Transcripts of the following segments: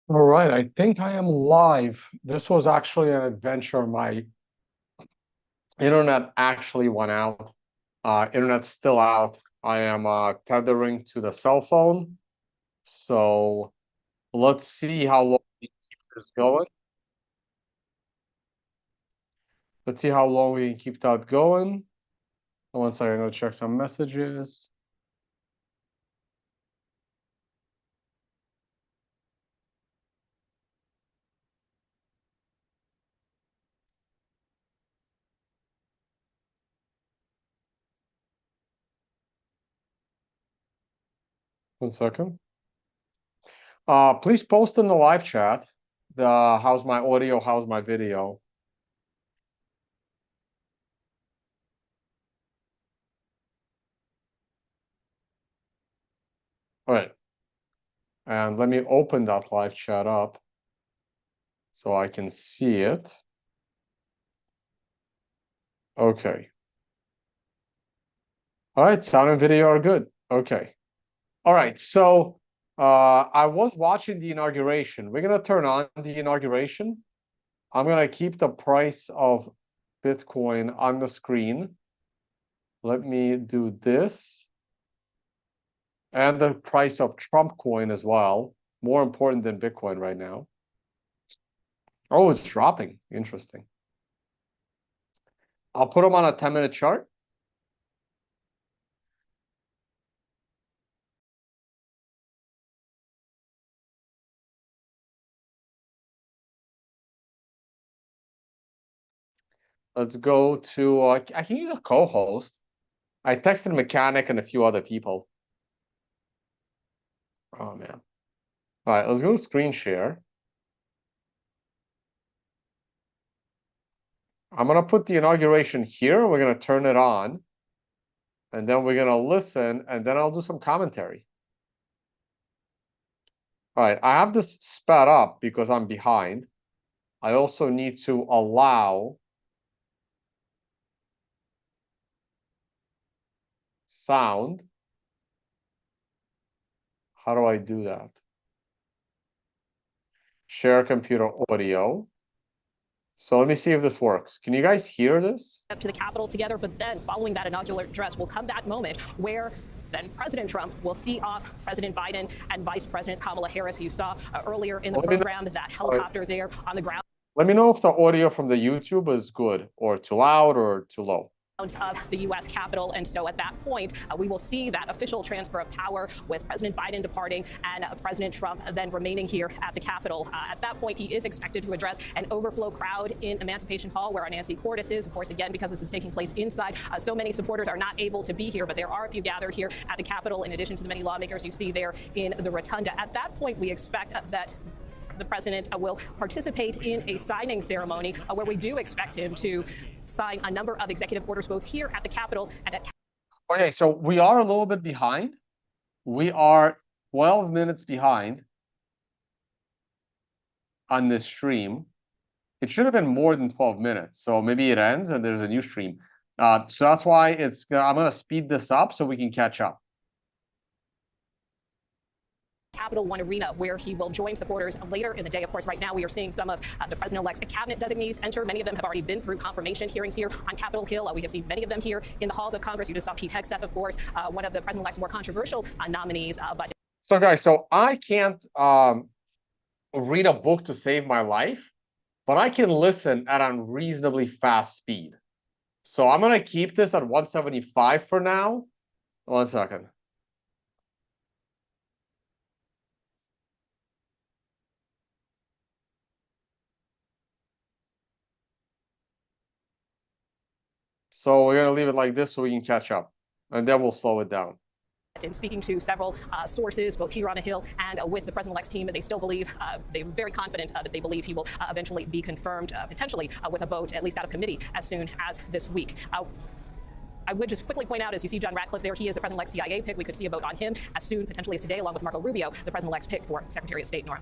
All right, I think I am live. This was actually an adventure. My internet actually went out. Internet's still out. I am tethering to the cell phone. So let's see how long we can keep this going. Let's see how long we can keep that going. One second, I'm gonna check some messages. One second. Please post in the live chat the how's my audio, how's my video. All right. And let me open that live chat up so I can see it. Okay. All right, sound and video are good. Okay. All right, so I was watching the inauguration. We're gonna turn on the inauguration. I'm gonna keep the price of Bitcoin on the screen. Let me do this. And the price of Trump coin as well. More important than Bitcoin right now. Oh, it's dropping. Interesting. I'll put them on a 10-minute chart. Let's go to, I can use a co-host. I texted Mechanic and a few other people. Oh, man. All right, let's go to screen share. I'm going to put the inauguration here. We're going to turn it on. And then we're going to listen, and then I'll do some commentary. All right, I have this sped up because I'm behind. I also need to allow sound. How do I do that? Share computer audio. So let me see if this works. Can you guys hear this? Up to the Capitol together, but then following that inaugural address will come that moment where then President Trump will see off President Biden and Vice President Kamala Harris, who you saw earlier in the program, that helicopter there on the ground. Let me know if the audio from the YouTube is good or too loud or too low. Of the U.S. Capitol. And so at that point, we will see that official transfer of power with President Biden departing and President Trump then remaining here at the Capitol. At that point, he is expected to address an overflow crowd in Emancipation Hall, where our Nancy Cordes is. Of course, again, because this is taking place inside, so many supporters are not able to be here, but there are a few gathered here at the Capitol, in addition to the many lawmakers you see there in the rotunda. At that point, we expect that the president will participate in a signing ceremony where we do expect him to sign a number of executive orders, both here at the Capitol and at. Okay, so we are a little bit behind. We are 12 minutes behind on this stream. It should have been more than 12 minutes. So maybe it ends and there's a new stream. So that's why I'm going to speed this up so we can catch up. Capital One Arena, where he will join supporters later in the day. Of course, right now we are seeing some of the president-elect's cabinet designees enter. Many of them have already been through confirmation hearings here on Capitol Hill. We have seen many of them here in the halls of Congress. You just saw Pete Hegseth, of course, one of the president-elect's more controversial nominees. So, guys, so I can't read a book to save my life, but I can listen at a reasonably fast speed. So I'm going to keep this at 175 for now. 1 second. So we're going to leave it like this so we can catch up, and then we'll slow it down. In speaking to several sources, both here on the Hill and with the president-elect's team, they still believe, they're very confident that they believe he will eventually be confirmed, potentially with a vote, at least out of committee, as soon as this week. I would just quickly point out, as you see John Ratcliffe there, he is the president-elect's CIA pick. We could see a vote on him as soon, potentially, as today, along with Marco Rubio, the president-elect's pick for Secretary of State. Nora.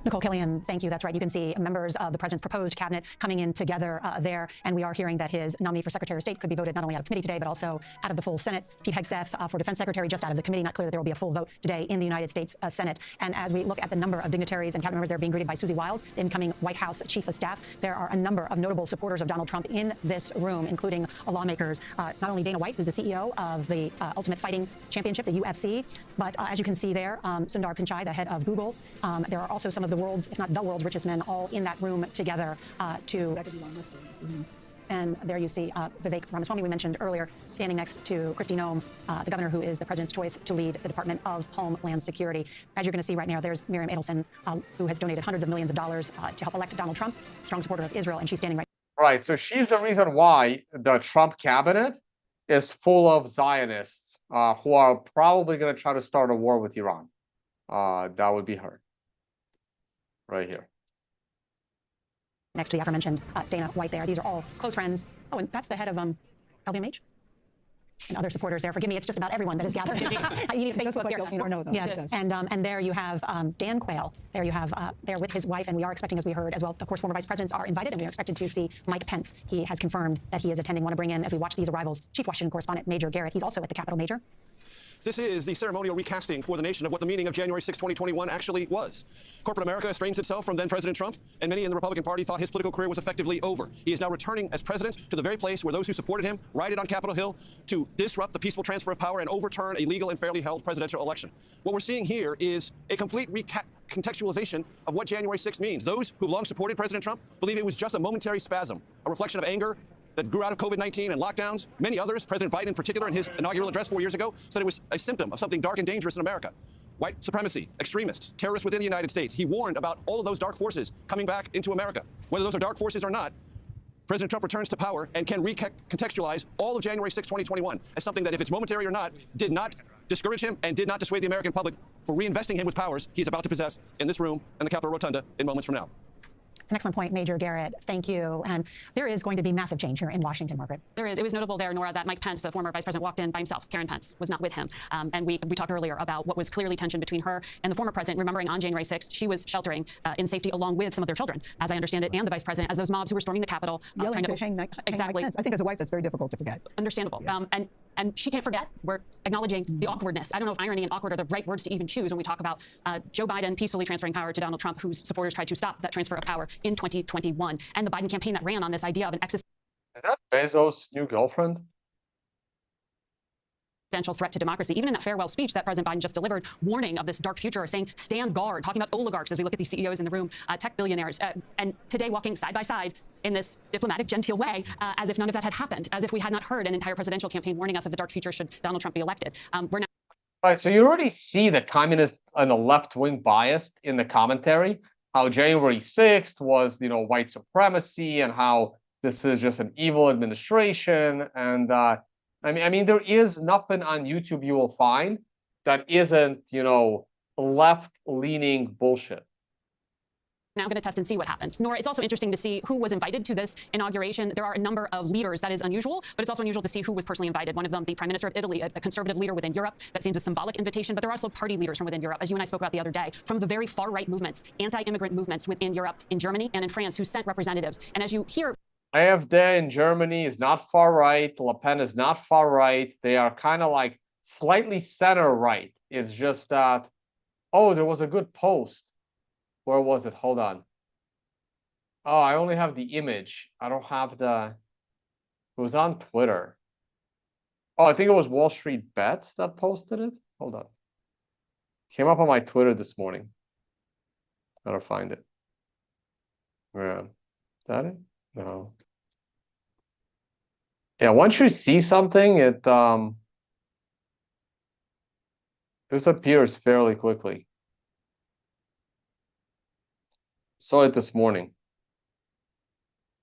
Nicole Killian, thank you. That's right. You can see members of the president's proposed cabinet coming in together there. And we are hearing that his nominee for Secretary of State could be voted not only out of committee today, but also out of the full Senate. Pete Hegseth for Defense Secretary, just out of the committee. Not clear that there will be a full vote today in the United States Senate. And as we look at the number of dignitaries and cabinet members, they're being greeted by Susie Wiles, the incoming White House Chief of Staff. There are a number of notable supporters of Donald Trump in this room, including lawmakers, not only Dana White, who's the CEO of the Ultimate Fighting Championship, the UFC, but as you can see there, Sundar Pichai, the head of Google. There are also some of the world's, if not the world's richest men, all in that room together And there you see Vivek Ramaswamy, we mentioned earlier, standing next to Kristi Noem, the governor who is the president's choice to lead the Department of Homeland Security. As you're going to see right now, there's Miriam Adelson, who has donated hundreds of millions of dollars to help elect Donald Trump, strong supporter of Israel, and she's standing right. Right. So she's the reason why the Trump cabinet is full of Zionists who are probably going to try to start a war with Iran. That would be her. Right here. Next to the aforementioned Dana White there. These are all close friends. Oh, and that's the head of LVMH. And other supporters there. Forgive me, it's just about everyone that is gathered. You need a Facebook here. Yes, and there you have Dan Quayle. There you have there with his wife, and we are expecting, as we heard as well, of course, former vice presidents are invited, and we are expected to see Mike Pence. He has confirmed that he is attending. Want to bring in, as we watch these arrivals, Chief Washington correspondent Major Garrett. He's also at the Capitol, Major. This is the ceremonial recasting for the nation of what the meaning of January 6, 2021 actually was. Corporate America estranged itself from then President Trump, and many in the Republican Party thought his political career was effectively over. He is now returning as president to the very place where those who supported him rioted on Capitol Hill to disrupt the peaceful transfer of power and overturn a legal and fairly held presidential election. What we're seeing here is a complete contextualization of what January 6 means. Those who've long supported President Trump believe it was just a momentary spasm, a reflection of anger that grew out of COVID-19 and lockdowns. Many others, President Biden in particular, in his inaugural address 4 years ago, said it was a symptom of something dark and dangerous in America. White supremacy, extremists, terrorists within the United States. He warned about all of those dark forces coming back into America. Whether those are dark forces or not, President Trump returns to power and can recontextualize all of January 6, 2021 as something that, if it's momentary or not, did not discourage him and did not dissuade the American public for reinvesting him with powers he's about to possess in this room and the Capitol Rotunda in moments from now. It's an excellent point, Major Garrett. Thank you. And there is going to be massive change here in Washington, Margaret. There is. It was notable there, Nora, that Mike Pence, the former vice president, walked in by himself. Karen Pence was not with him. And we talked earlier about what was clearly tension between her and the former president. Remembering on January 6th, she was sheltering in safety along with some of their children, as I understand it, and the vice president, as those mobs who were storming the Capitol. Yelling to hang Mike Pence. I think as a wife, that's very difficult to forget. Understandable. Yeah. And she can't forget. We're acknowledging the awkwardness. I don't know if irony and awkward are the right words to even choose when we talk about Joe Biden peacefully transferring power to Donald Trump, whose supporters tried to stop that transfer of power in 2021. And the Biden campaign that ran on this idea of an existential Is that Bezos' new girlfriend? threat to democracy. Even in that farewell speech that President Biden just delivered, warning of this dark future, saying stand guard, talking about oligarchs as we look at these CEOs in the room, tech billionaires, and today walking side by side in this diplomatic, genteel way, as if none of that had happened, as if we had not heard an entire presidential campaign warning us of the dark future should Donald Trump be elected. We're now. All right, so you already see the communist and the left-wing bias in the commentary, how January 6th was, white supremacy, and how this is just an evil administration. And I mean, there is nothing on YouTube you will find that isn't, left-leaning bullshit. Now I'm going to test and see what happens. Nora, it's also interesting to see who was invited to this inauguration. There are a number of leaders. That is unusual, but it's also unusual to see who was personally invited. One of them, the Prime Minister of Italy, a conservative leader within Europe. That seems a symbolic invitation, but there are also party leaders from within Europe, as you and I spoke about the other day, from the very far-right movements, anti-immigrant movements within Europe, in Germany and in France, who sent representatives. And as you hear... AfD in Germany is not far-right. Le Pen is not far-right. They are kind of like slightly center-right. It's just that, oh, there was a good post. Where was it? Hold on. Oh, I only have the image. I don't have the... It was on Twitter. Oh, I think it was Wall Street Bets that posted it. Hold on. Came up on my Twitter this morning. Gotta find it. Yeah. Is that it? No. Yeah, once you see something, it disappears fairly quickly. Saw it this morning.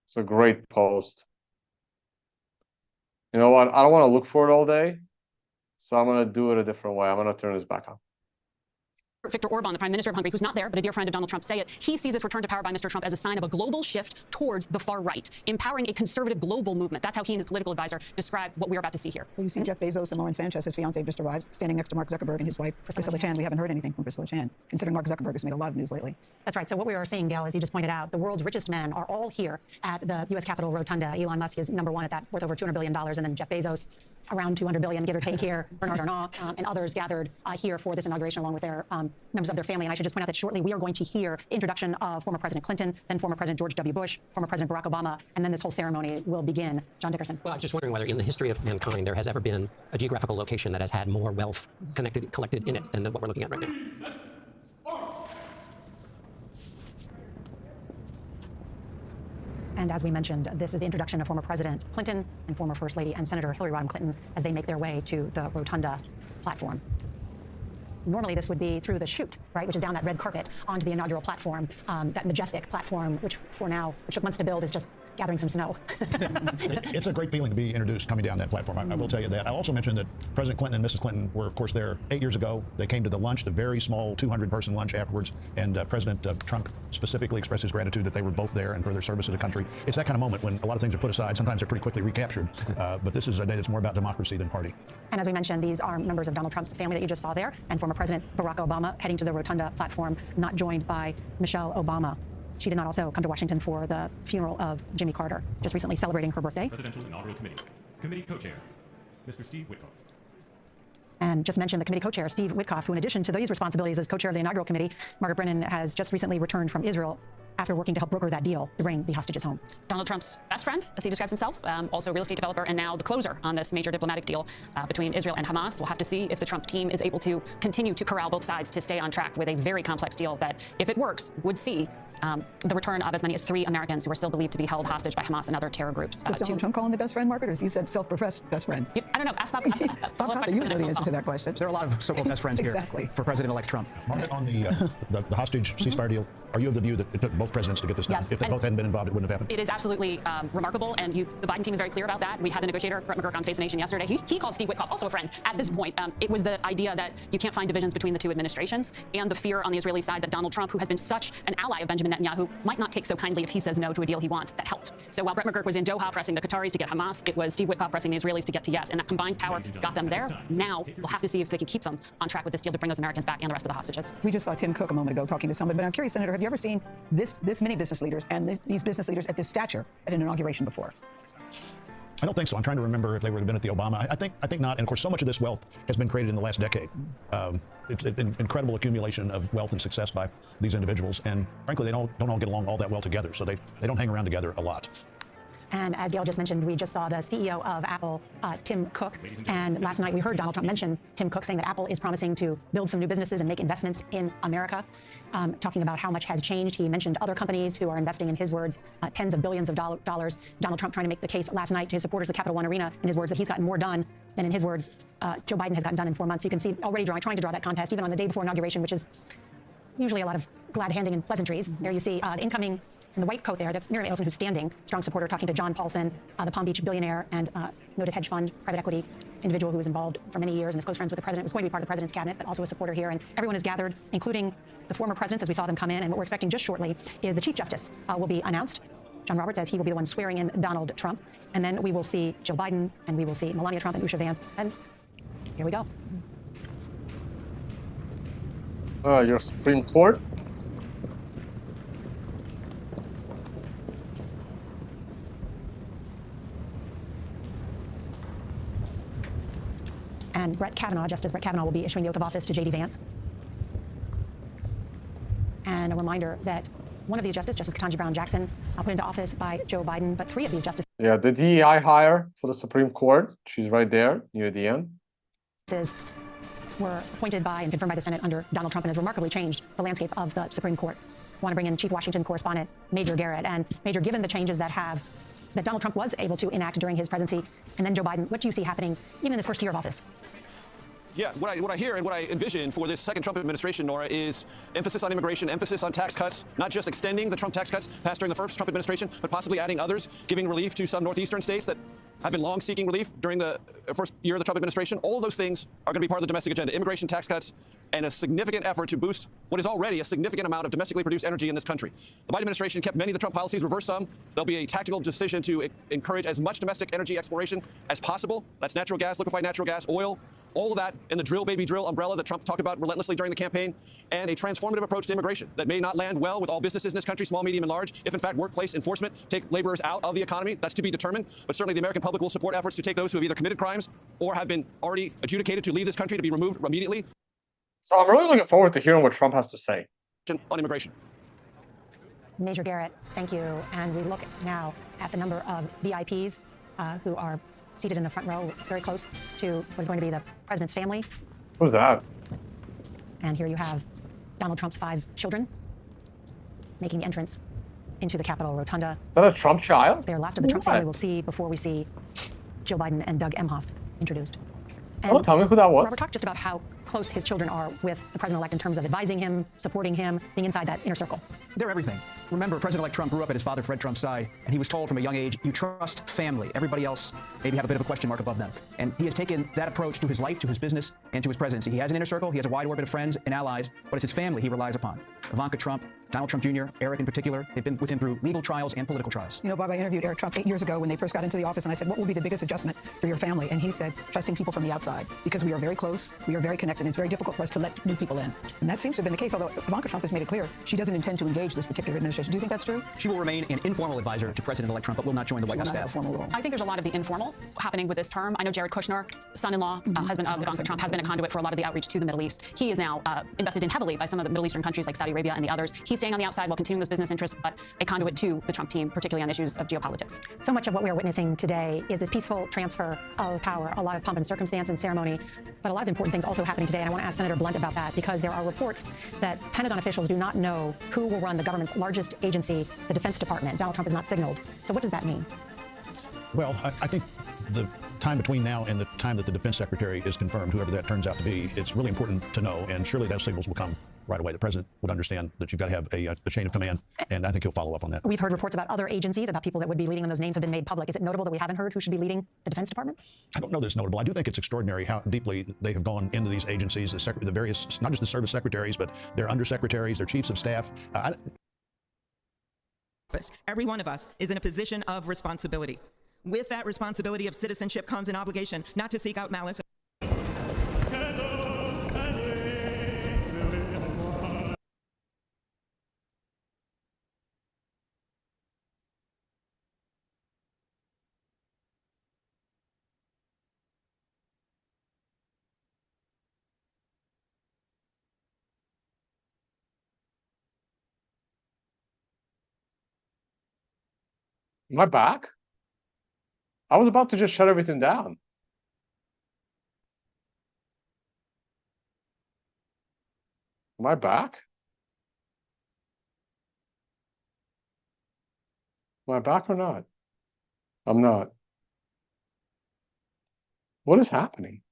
It's a great post. You know what? I don't want to look for it all day, so I'm going to do it a different way. I'm going to turn this back on. Viktor Orban, the prime minister of Hungary, who's not there, but a dear friend of Donald Trump, say it. He sees this return to power by Mr. Trump as a sign of a global shift towards the far right, empowering a conservative global movement. That's how he and his political advisor describe what we're about to see here. Well, you see Jeff Bezos and Lauren Sanchez, his fiancée, just arrived, standing next to Mark Zuckerberg and his wife, Priscilla Chan. We haven't heard anything from Priscilla Chan, considering Mark Zuckerberg has made a lot of news lately. That's right. So what we are seeing, Gail, as you just pointed out, the world's richest men are all here at the U.S. Capitol Rotunda. Elon Musk is number one at that, worth over $200 billion, and then Jeff Bezos, around $200 billion, give or take here, Bernard Arnault, and others gathered here for this inauguration along with their members of their family. And I should just point out that shortly we are going to hear the introduction of former President Clinton, then former President George W. Bush, former President Barack Obama, and then this whole ceremony will begin. John Dickerson. Well, I was just wondering whether in the history of mankind there has ever been a geographical location that has had more wealth collected in it than what we're looking at right now. And as we mentioned, this is the introduction of former President Clinton and former First Lady and Senator Hillary Rodham Clinton as they make their way to the Rotunda platform. Normally, this would be through the chute, right, which is down that red carpet onto the inaugural platform, that majestic platform, which for now, which took months to build, is just gathering some snow. It's a great feeling to be introduced coming down that platform. I will tell you that. I also mentioned that President Clinton and Mrs. Clinton were, of course, there 8 years ago. They came to the lunch, the very small 200-person lunch afterwards, and President Trump specifically expressed his gratitude that they were both there and for their service to the country. It's that kind of moment when a lot of things are put aside. Sometimes they're pretty quickly recaptured, but this is a day that's more about democracy than party. And as we mentioned, these are members of Donald Trump's family that you just saw there, and former President Barack Obama heading to the Rotunda platform, not joined by Michelle Obama. She did not also come to Washington for the funeral of Jimmy Carter, just recently celebrating her birthday. Presidential Inaugural Committee. Committee co-chair, Mr. Steve Witkoff. And just mentioned the committee co-chair, Steve Witkoff, who in addition to these responsibilities as co-chair of the inaugural committee, Margaret Brennan has just recently returned from Israel after working to help broker that deal to bring the hostages home. Donald Trump's best friend, as he describes himself, also a real estate developer, and now the closer on this major diplomatic deal between Israel and Hamas. We'll have to see if the Trump team is able to continue to corral both sides to stay on track with a very complex deal that, if it works, would see the return of as many as 3 Americans who are still believed to be held hostage by Hamas and other terror groups. Does Donald Trump call him the best friend, Margaret, or is he said self-professed best friend? I don't know. Ask Bob. You know the answer to that question. There are a lot of so-called best friends here for President-elect Trump. Margaret, on the hostage ceasefire deal, are you of the view that it took both presidents to get this done? Yes, if they both hadn't been involved, it wouldn't have happened? It is absolutely remarkable, and the Biden team is very clear about that. We had the negotiator, Brett McGurk, on Face the Nation yesterday. He called Steve Witkoff also a friend. At this point, it was the idea that you can't find divisions between the two administrations, and the fear on the Israeli side that Donald Trump, who has been such an ally of Benjamin Netanyahu, might not take so kindly if he says no to a deal he wants. That helped. So while Brett McGurk was in Doha pressing the Qataris to get Hamas, it was Steve Witkoff pressing the Israelis to get to yes, and that combined power got them there. Now we'll have to see if they can keep them on track with this deal to bring those Americans back and the rest of the hostages. We just saw Tim Cook a moment ago talking to somebody, but I'm curious, Senator, have you ever seen this many business leaders and these business leaders at this stature at an inauguration before? I don't think so. I'm trying to remember if they would have been at the Obama. I think not. And of course, so much of this wealth has been created in the last decade. It's an incredible accumulation of wealth and success by these individuals. And frankly, they don't all get along all that well together. So they don't hang around together a lot. And as Gail just mentioned, we just saw the CEO of Apple, Tim Cook. And last night we heard Donald Trump mention Tim Cook saying that Apple is promising to build some new businesses and make investments in America, talking about how much has changed. He mentioned other companies who are investing, in his words, tens of billions of dollars. Donald Trump trying to make the case last night to his supporters of the Capital One Arena, in his words, that he's gotten more done than, in his words, Joe Biden has gotten done in 4 months. You can see already trying to draw that contest, even on the day before inauguration, which is usually a lot of glad handing and pleasantries. There you see the incoming, in the white coat there, that's Miriam Adelson, who's standing, strong supporter, talking to John Paulson, the Palm Beach billionaire and noted hedge fund, private equity individual who was involved for many years and is close friends with the president, was going to be part of the president's cabinet, but also a supporter here. And everyone is gathered, including the former presidents, as we saw them come in. And what we're expecting just shortly is the Chief Justice will be announced. John Roberts says he will be the one swearing in Donald Trump. And then we will see Joe Biden, and we will see Melania Trump and Usha Vance. And here we go. Your Supreme Court. And Justice Brett Kavanaugh will be issuing the oath of office to J.D. Vance. And a reminder that one of these justices, Justice Ketanji Brown Jackson, put into office by Joe Biden, but 3 of these justices. Yeah, the DEI hire for the Supreme Court, she's right there near the end. Were appointed by and confirmed by the Senate under Donald Trump and has remarkably changed the landscape of the Supreme Court. I want to bring in Chief Washington correspondent Major Garrett. And Major, given the changes that Donald Trump was able to enact during his presidency, and then Joe Biden, what do you see happening even in this first year of office? Yeah, what I hear and what I envision for this second Trump administration, Nora, is emphasis on immigration, emphasis on tax cuts, not just extending the Trump tax cuts passed during the first Trump administration, but possibly adding others, giving relief to some northeastern states that have been long seeking relief during the first year of the Trump administration. All of those things are going to be part of the domestic agenda. Immigration, tax cuts, and a significant effort to boost what is already a significant amount of domestically produced energy in this country. The Biden administration kept many of the Trump policies, reversed some. There'll be a tactical decision to encourage as much domestic energy exploration as possible. That's natural gas, liquefied natural gas, oil, all of that in the drill, baby, drill umbrella that Trump talked about relentlessly during the campaign, and a transformative approach to immigration that may not land well with all businesses in this country, small, medium, and large. If, in fact, workplace enforcement take laborers out of the economy, that's to be determined. But certainly the American public will support efforts to take those who have either committed crimes or have been already adjudicated to leave this country to be removed immediately. So I'm really looking forward to hearing what Trump has to say on immigration. Major Garrett, thank you. And we look now at the number of VIPs who are seated in the front row, very close to what is going to be the president's family. Who's that? And here you have Donald Trump's 5 children making the entrance into the Capitol Rotunda. Is that a Trump child? They're last of the Trump family we'll see before we see Joe Biden and Doug Emhoff introduced. And tell me who that was. Robert, talk just about how close his children are with the president-elect in terms of advising him, supporting him, being inside that inner circle. They're everything. Remember, President-elect Trump grew up at his father, Fred Trump's side, and he was told from a young age, you trust family. Everybody else maybe have a bit of a question mark above them. And he has taken that approach to his life, to his business, and to his presidency. He has an inner circle. He has a wide orbit of friends and allies, but it's his family he relies upon. Ivanka Trump, Donald Trump Jr., Eric in particular, they've been with him through legal trials and political trials. You know, Bob, I interviewed Eric Trump 8 years ago when they first got into the office, and I said, what will be the biggest adjustment for your family? And he said, trusting people from the outside, because we are very close, we are very connected, and it's very difficult for us to let new people in. And that seems to have been the case, although Ivanka Trump has made it clear she doesn't intend to engage this particular administration. Do you think that's true? She will remain an informal advisor to President-elect Trump, but will not join the White House She will not have a staff. formal role. I think there's a lot of the informal happening with this term. I know Jared Kushner, son-in-law, husband of Ivanka Trump, has been a conduit for a lot of the outreach to the Middle East. He is now invested in heavily by some of the Middle Eastern countries like Saudi Arabia and the others. He's staying on the outside while continuing those business interests, but a conduit to the Trump team, particularly on issues of geopolitics. So much of what we are witnessing today is this peaceful transfer of power, a lot of pomp and circumstance and ceremony, but a lot of important things also happening today. And I want to ask Senator Blunt about that, because there are reports that Pentagon officials do not know who will run the government's largest agency, the Defense Department. Donald Trump has not signaled. So what does that mean? Well, I think the time between now and the time that the defense secretary is confirmed, whoever that turns out to be, it's really important to know, and surely those signals will come right away. The president would understand that you've got to have a chain of command, and I think he'll follow up on that. We've heard reports about other agencies, about people that would be leading, and those names have been made public. Is it notable that we haven't heard who should be leading the Defense Department? I don't know that it's notable. I do think it's extraordinary how deeply they have gone into these agencies, the various, not just the service secretaries, but their undersecretaries, their chiefs of staff. Every one of us is in a position of responsibility. With that responsibility of citizenship comes an obligation not to seek out malice. Am I back? I was about to just shut everything down. Am I back? Am I back or not? I'm not. What is happening?